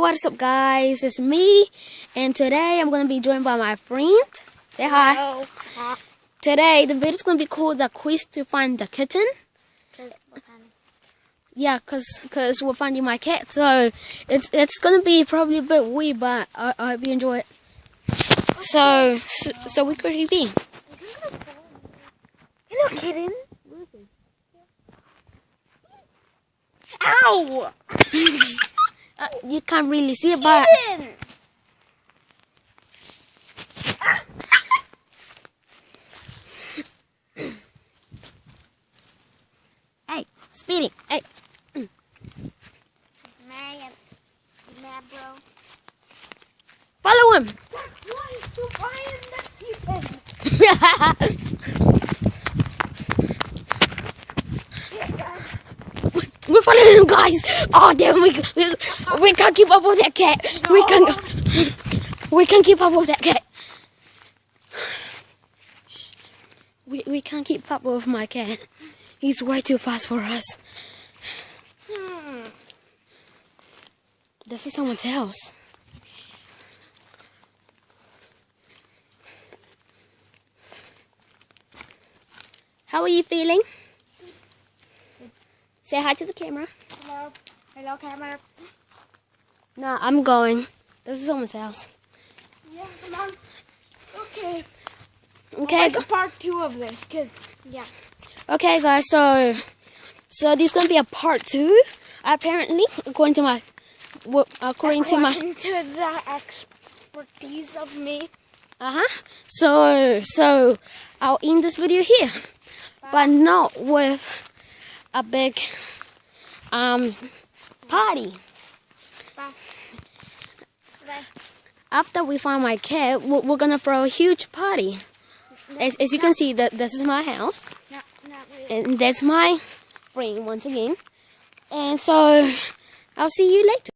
what's up guys? It's me, and today I'm gonna be joined by my friend. Say hi. Hello. Today the video is gonna be called the quiz to find the kitten. Yeah, cause we're finding my cat, so it's gonna be probably a bit weird, but I hope you enjoy it. So we could be. Hello, kitten. Ow! You can't really see it, but hey, Speedy, hey. Mad, bro. Follow him. Why is you buying the kitten? We're following him, guys. Oh damn, we can't keep up with that cat. No. We can't keep up with that cat. We can't keep up with my cat. He's way too fast for us. This is someone's house. How are you feeling? Say hi to the camera. Hello. Hello, camera. No, I'm going. This is someone's house. Yeah, come on. Okay. Okay. We'll make a part 2 of this, cause yeah. Okay, guys. So this is gonna be a part 2. Apparently, according to the expertise of me. So I'll end this video here, but not with a big party. Bye. Bye. After we find my cat, we're gonna throw a huge party. As you can see, this is my house, Not really. and that's my friend once again. And so I'll see you later.